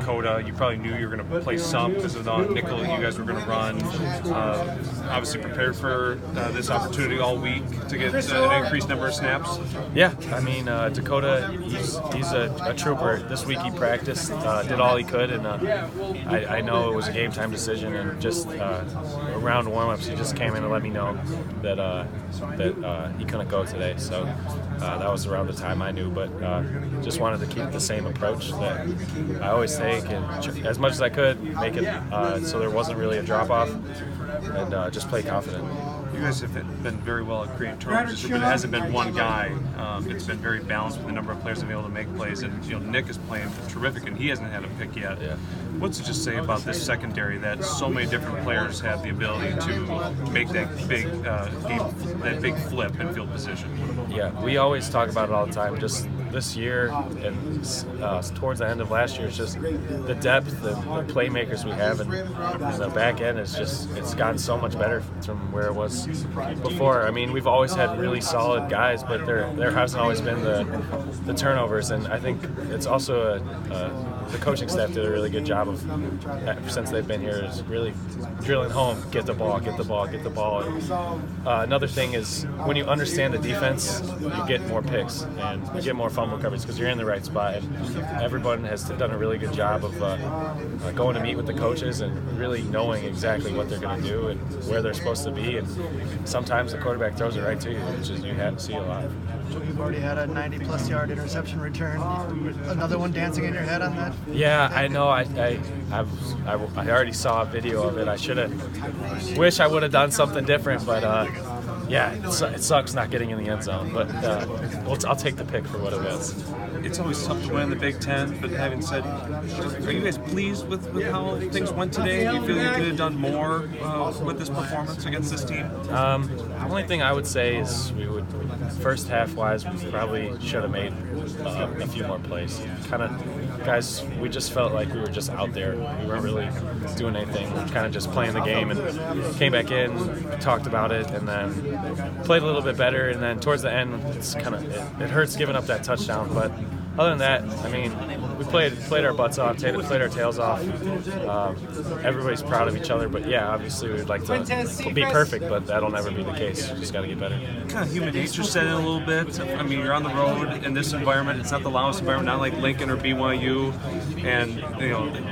Dakota. You probably knew you were going to play some because of the nickel you guys were going to run. Obviously prepared for this opportunity all week to get an increased number of snaps. Yeah, I mean Dakota, he's a trooper. This week he practiced, did all he could, and I know it was a game time decision, and just around warmups he just came in and let me know that he couldn't go today. So that was around the time I knew, but just wanted to keep the same approach that I always take, and as much as I could make it so there wasn't really a drop off, and just play confident. You guys have been very well at creating turnovers. It hasn't been one guy. It's been very balanced with the number of players that have been able to make plays. And Nick is playing terrific, and he hasn't had a pick yet. Yeah. What's it just say about this secondary that so many different players have the ability to make that big flip in field position? Yeah, we always talk about it all the time. Just this year and towards the end of last year, it's just the depth, the playmakers we have, and the back end it's gotten so much better from where it was before. I mean, we've always had really solid guys, but there hasn't always been the turnovers, and I think it's also the coaching staff did a really good job of, since they've been here, is really drilling home, get the ball. Another thing is when you understand the defense, you get more picks and you get more fumble coverage because you're in the right spot. And everyone has done a really good job of going to meet with the coaches and really knowing exactly what they're going to do and where they're supposed to be. And sometimes the quarterback throws it right to you, which is you have to see a lot. You've already had a 90-plus yard interception return. Another one dancing in your head on that? Yeah, I know. I already saw a video of it. I wish I would have done something different, but yeah, it sucks not getting in the end zone. But I'll take the pick for what it was. It's always tough to win the Big Ten, but having said, are you guys pleased with how things went today? Do you feel you could have done more with this performance against this team? The only thing I would say is first half wise, we probably should have made a few more plays. Guys, we just felt like we were just out there. We weren't really doing anything. We were kind of just playing the game, and came back in, talked about it, and then played a little bit better. And then towards the end, it hurts giving up that touchdown, but other than that, I mean, we played our butts off, played our tails off. Everybody's proud of each other, but yeah, obviously we'd like to be perfect, but that'll never be the case. You just got to get better. Kind of human nature set in a little bit. I mean, you're on the road in this environment. It's not the loudest environment, not like Lincoln or BYU, and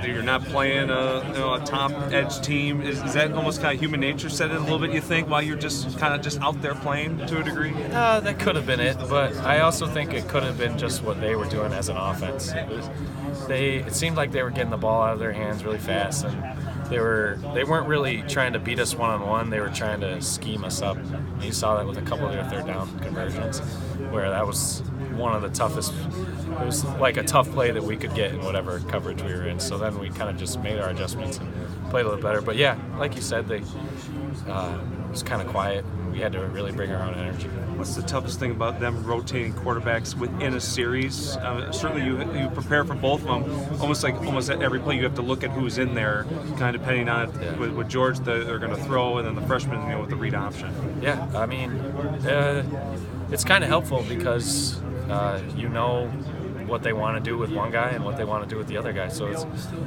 you're not playing a top edge team. Is that almost kind of human nature set in a little bit? You think while you're just kind of just out there playing to a degree? That could have been it, but I also think it could have been just what they were doing as an offense. It seemed like they were getting the ball out of their hands really fast, and they weren't really trying to beat us one-on-one. They were trying to scheme us up. You saw that with a couple of their third down conversions, where that was one of the toughest. It was like a tough play that we could get in whatever coverage we were in. So then we kind of just made our adjustments and played a little better. But yeah, like you said, it was kind of quiet. We had to really bring our own energy. What's the toughest thing about them rotating quarterbacks within a series? Certainly you prepare for both of them. Almost at every play you have to look at who's in there, kind of depending on with George they're going to throw, and then the freshman with the read option. Yeah, I mean, it's kind of helpful because you know what they want to do with one guy and what they want to do with the other guy. So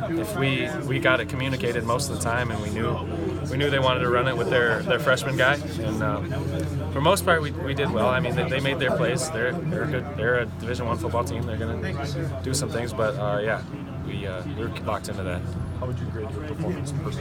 if we got it communicated most of the time, and we knew they wanted to run it with their freshman guy, and for most part we did well. I mean, they made their plays. They're good. They're a Division I football team. They're going to do some things, but yeah, we were locked into that. How would you grade your performance personally?